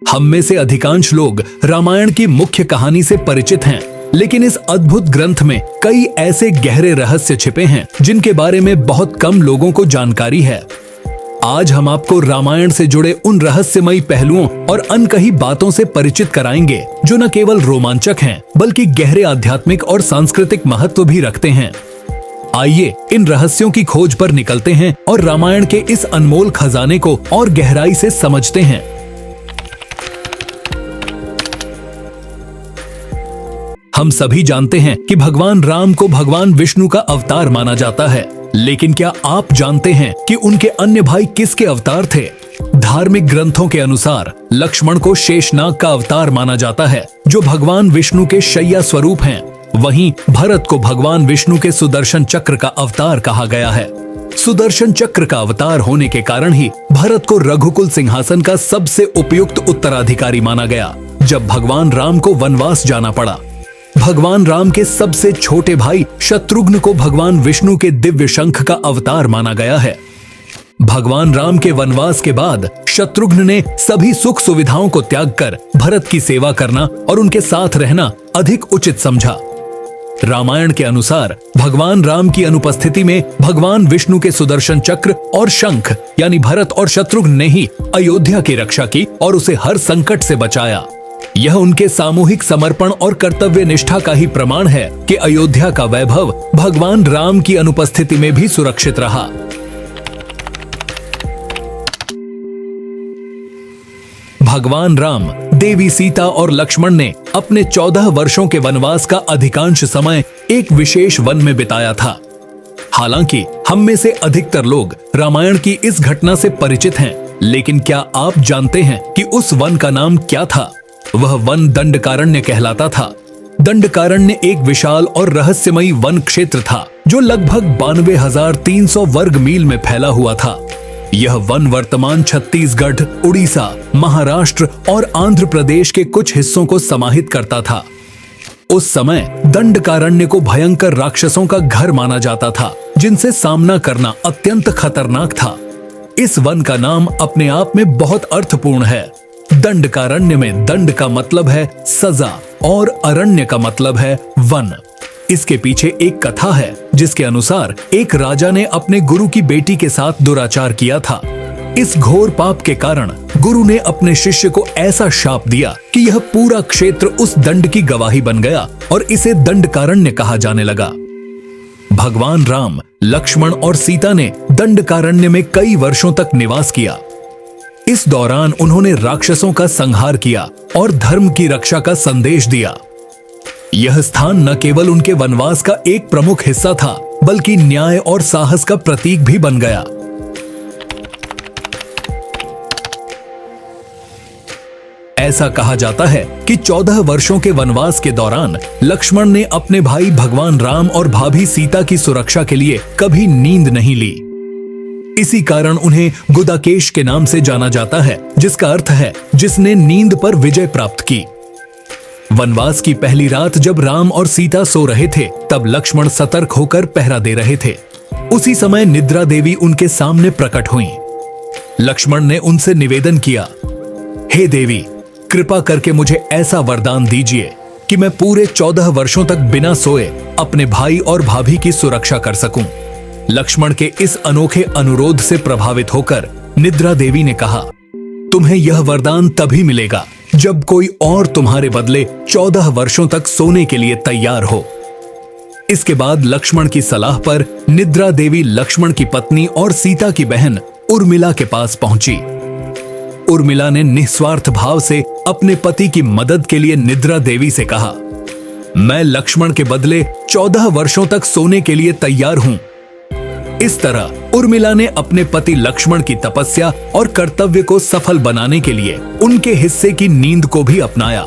हम में से अधिकांश लोग रामायण की मुख्य कहानी से परिचित हैं, लेकिन इस अद्भुत ग्रंथ में कई ऐसे गहरे रहस्य छिपे हैं जिनके बारे में बहुत कम लोगों को जानकारी है। आज हम आपको रामायण से जुड़े उन रहस्यमयी पहलुओं और अनकही बातों से परिचित कराएंगे जो न केवल रोमांचक हैं, बल्कि गहरे आध्यात्मिक और सांस्कृतिक महत्व भी रखते हैं। आइए इन रहस्यों की खोज पर निकलते हैं और रामायण के इस अनमोल खजाने को और गहराई से समझते हैं। हम सभी जानते हैं कि भगवान राम को भगवान विष्णु का अवतार माना जाता है, लेकिन क्या आप जानते हैं कि उनके अन्य भाई किसके अवतार थे? धार्मिक ग्रंथों के अनुसार लक्ष्मण को शेषनाग का अवतार माना जाता है, जो भगवान विष्णु के शैया स्वरूप हैं। वहीं भरत को भगवान विष्णु के सुदर्शन चक्र का अवतार कहा गया है। सुदर्शन चक्र का अवतार होने के कारण ही भरत को रघुकुल सिंहासन का सबसे उपयुक्त उत्तराधिकारी माना गया जब भगवान राम को वनवास जाना पड़ा। भगवान राम के सबसे छोटे भाई शत्रुघ्न को भगवान विष्णु के दिव्य शंख का अवतार माना गया है। भगवान राम के वनवास के बाद शत्रुघ्न ने सभी सुख सुविधाओं को त्याग कर भरत की सेवा करना और उनके साथ रहना अधिक उचित समझा। रामायण के अनुसार भगवान राम की अनुपस्थिति में भगवान विष्णु के सुदर्शन चक्र और शंख यानी भरत और शत्रुघ्न ने ही अयोध्या की रक्षा की और उसे हर संकट से बचाया। यह उनके सामूहिक समर्पण और कर्तव्य निष्ठा का ही प्रमाण है कि अयोध्या का वैभव भगवान राम की अनुपस्थिति में भी सुरक्षित रहा। भगवान राम, देवी सीता और लक्ष्मण ने अपने 14 वर्षों के वनवास का अधिकांश समय एक विशेष वन में बिताया था। हालांकि हम में से अधिकतर लोग रामायण की इस घटना से परिचित हैं, लेकिन क्या आप जानते हैं कि उस वन का नाम क्या था? वह वन दंडकारण्य कहलाता था। दंडकारण्य एक विशाल और रहस्यमयी वन क्षेत्र था जो लगभग 92,300 वर्ग मील में फैला हुआ था। यह वन वर्तमान छत्तीसगढ़, उड़ीसा, महाराष्ट्र और आंध्र प्रदेश के कुछ हिस्सों को समाहित करता था। उस समय दंडकारण्य को भयंकर राक्षसों का घर माना जाता था, जिनसे सामना करना अत्यंत खतरनाक था। इस वन का नाम अपने आप में बहुत अर्थपूर्ण है। दंडकारण्य में दंड का मतलब है सजा और अरण्य का मतलब है वन। इसके पीछे एक कथा है जिसके अनुसार एक राजा ने अपने गुरु की बेटी के साथ दुराचार किया था। इस घोर पाप के कारण गुरु ने अपने शिष्य को ऐसा शाप दिया कि यह पूरा क्षेत्र उस दंड की गवाही बन गया और इसे दंडकारण्य कहा जाने लगा। भगवान राम, लक्ष्मण और सीता ने दंडकारण्य में कई वर्षों तक निवास किया। इस दौरान उन्होंने राक्षसों का संहार किया और धर्म की रक्षा का संदेश दिया। यह स्थान न केवल उनके वनवास का एक प्रमुख हिस्सा था, बल्कि न्याय और साहस का प्रतीक भी बन गया। ऐसा कहा जाता है कि 14 वर्षों के वनवास के दौरान लक्ष्मण ने अपने भाई भगवान राम और भाभी सीता की सुरक्षा के लिए कभी नींद नहीं ली। इसी कारण उन्हें गुदाकेश के नाम से जाना जाता है, जिसका अर्थ है जिसने नींद पर विजय प्राप्त की। वनवास की पहली रात जब राम और सीता सो रहे थे, तब लक्ष्मण सतर्क होकर पहरा दे रहे थे। उसी समय निद्रा देवी उनके सामने प्रकट हुईं। लक्ष्मण ने उनसे निवेदन किया, हे देवी, कृपा करके मुझे ऐसा वरदान दीजिए कि मैं पूरे 14 वर्षों तक बिना सोए अपने भाई और भाभी की सुरक्षा कर सकूं। लक्ष्मण के इस अनोखे अनुरोध से प्रभावित होकर निद्रा देवी ने कहा, तुम्हें यह वरदान तभी मिलेगा जब कोई और तुम्हारे बदले 14 वर्षों तक सोने के लिए तैयार हो। इसके बाद लक्ष्मण की सलाह पर निद्रा देवी लक्ष्मण की पत्नी और सीता की बहन उर्मिला के पास पहुंची। उर्मिला ने निस्वार्थ भाव से अपने पति की मदद के लिए निद्रा देवी से कहा, मैं लक्ष्मण के बदले 14 वर्षों तक सोने के लिए तैयार हूं। इस तरह उर्मिला ने अपने पति लक्ष्मण की तपस्या और कर्तव्य को सफल बनाने के लिए उनके हिस्से की नींद को भी अपनाया।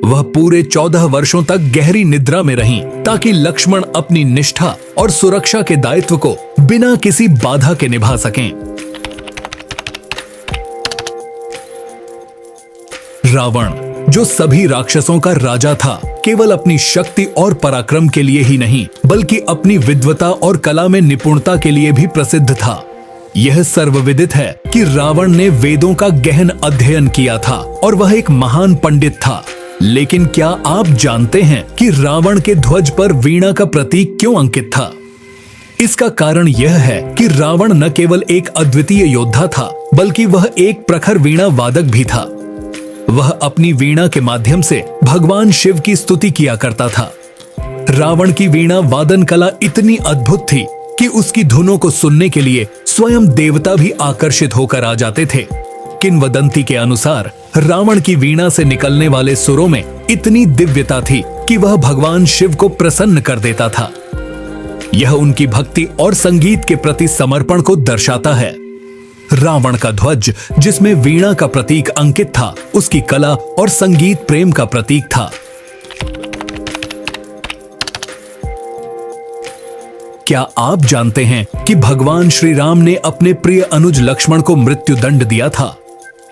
वह पूरे 14 वर्षों तक गहरी निद्रा में रहीं, ताकि लक्ष्मण अपनी निष्ठा और सुरक्षा के दायित्व को बिना किसी बाधा के निभा सकें। रावण, जो सभी राक्षसों का राजा था, केवल अपनी शक्ति और पराक्रम के लिए ही नहीं, बल्कि अपनी विद्वता और कला में निपुणता के लिए भी प्रसिद्ध था। यह सर्वविदित है कि रावण ने वेदों का गहन अध्ययन किया था और वह एक महान पंडित था। लेकिन क्या आप जानते हैं कि रावण के ध्वज पर वीणा का प्रतीक क्यों अंकित था? इसका कारण यह है कि रावण न केवल एक अद्वितीय योद्धा था, बल्कि वह एक प्रखर वीणा वादक भी था। वह अपनी वीणा के माध्यम से भगवान शिव की स्तुति किया करता था। रावण की वीणा वादन कला इतनी अद्भुत थी कि उसकी धुनों को सुनने के लिए स्वयं देवता भी आकर्षित होकर आ जाते थे। किंवदंती के अनुसार रावण की वीणा से निकलने वाले सुरों में इतनी दिव्यता थी कि वह भगवान शिव को प्रसन्न कर देता था। यह उनकी भक्ति और संगीत के प्रति समर्पण को दर्शाता है। रावण का ध्वज, जिसमें वीणा का प्रतीक अंकित था, उसकी कला और संगीत प्रेम का प्रतीक था। क्या आप जानते हैं कि भगवान श्री राम ने अपने प्रिय अनुज लक्ष्मण को मृत्यु दंड दिया था?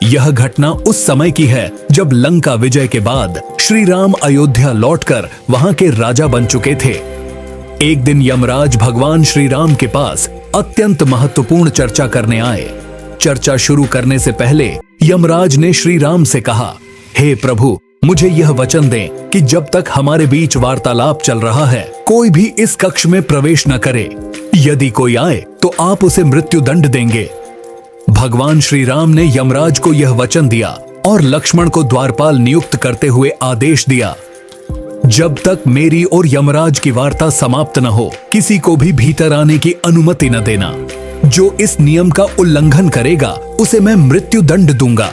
यह घटना उस समय की है जब लंका विजय के बाद श्री राम अयोध्या लौटकर वहां के राजा बन चुके थे। एक दिन यमराज भगवान श्री राम के पास अत्यंत महत्वपूर्ण चर्चा करने आए। चर्चा शुरू करने से पहले यमराज ने श्री राम से कहा, हे प्रभु, मुझे यह वचन दें कि जब तक हमारे बीच वार्तालाप चल रहा है, कोई भी इस कक्ष में प्रवेश न करे। यदि कोई आए तो आप उसे मृत्यु दंड देंगे। भगवान श्री राम ने यमराज को यह वचन दिया और लक्ष्मण को द्वारपाल नियुक्त करते हुए आदेश दिया, जब तक मेरी और यमराज की वार्ता समाप्त न हो, किसी को भी भीतर आने की अनुमति न देना। जो इस नियम का उल्लंघन करेगा, उसे मैं मृत्यु दंड दूंगा।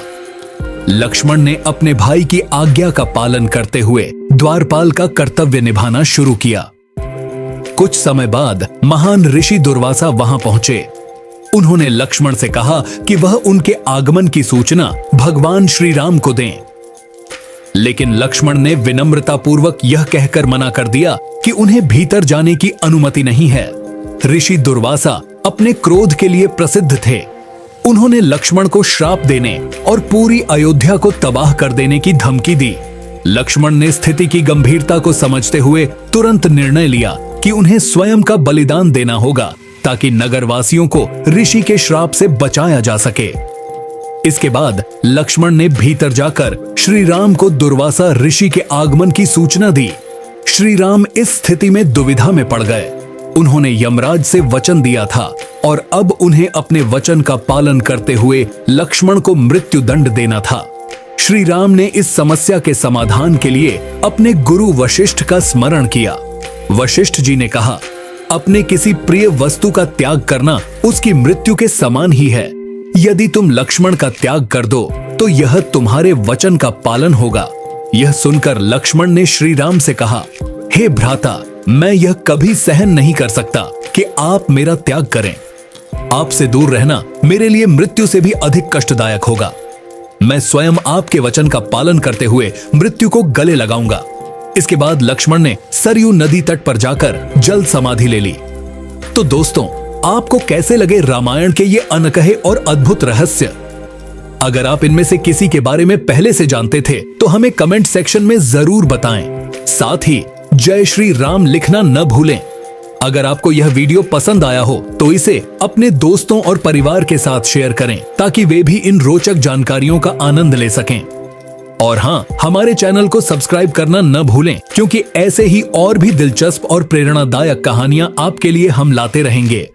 लक्ष्मण ने अपने भाई की आज्ञा का पालन करते हुए द्वारपाल का कर्तव्य निभाना शुरू किया। कुछ समय बाद महान ऋषि दुर्वासा वहां पहुंचे। उन्होंने लक्ष्मण से कहा कि वह उनके आगमन की सूचना भगवान श्री राम को दें। लेकिन लक्ष्मण ने विनम्रता पूर्वक यह कहकर मना कर दिया कि उन्हें भीतर जाने की अनुमति नहीं है। ऋषि दुर्वासा अपने क्रोध के लिए प्रसिद्ध थे। उन्होंने लक्ष्मण को श्राप देने और पूरी अयोध्या को तबाह कर देने की धमकी दी। लक्ष्मण ने स्थिति की गंभीरता को समझते हुए तुरंत निर्णय लिया कि उन्हें स्वयं का बलिदान देना होगा, ताकि नगरवासियों को ऋषि के श्राप से बचाया जा सके। इसके बाद लक्ष्मण ने भीतर जाकर श्री राम को दुर्वासा ऋषि के आगमन की सूचना दी। श्री राम इस स्थिति में दुविधा में पड़ गए। उन्होंने यमराज से वचन दिया था और अब उन्हें अपने वचन का पालन करते हुए लक्ष्मण को मृत्यु दंड देना था। श्री राम ने इस समस्या के समाधान के लिए अपने गुरु वशिष्ठ का स्मरण किया। वशिष्ठ जी ने कहा, अपने किसी प्रिय वस्तु का त्याग करना उसकी मृत्यु के समान ही है। यदि तुम लक्ष्मण का त्याग कर दो तो यह तुम्हारे वचन का पालन होगा। यह सुनकर लक्ष्मण ने श्री राम से कहा, हे भ्राता, मैं यह कभी सहन नहीं कर सकता कि आप मेरा त्याग करें। आपसे दूर रहना मेरे लिए मृत्यु से भी अधिक कष्टदायक होगा। मैं स्वयं आपके वचन का पालन करते हुए मृत्यु को गले लगाऊंगा। इसके बाद लक्ष्मण ने सरयू नदी तट पर जाकर जल समाधि ले ली। तो दोस्तों, आपको कैसे लगे रामायण के ये अनकहे और अद्भुत रहस्य? अगर आप इनमें से किसी के बारे में पहले से जानते थे तो हमें कमेंट सेक्शन में जरूर बताएं। साथ ही जय श्री राम लिखना न भूलें। अगर आपको यह वीडियो पसंद आया हो तो इसे अपने दोस्तों और परिवार के साथ शेयर करें, ताकि वे भी इन रोचक जानकारियों का आनंद ले सकें। और हाँ, हमारे चैनल को सब्सक्राइब करना न भूलें, क्योंकि ऐसे ही और भी दिलचस्प और प्रेरणादायक कहानियां आपके लिए हम लाते रहेंगे।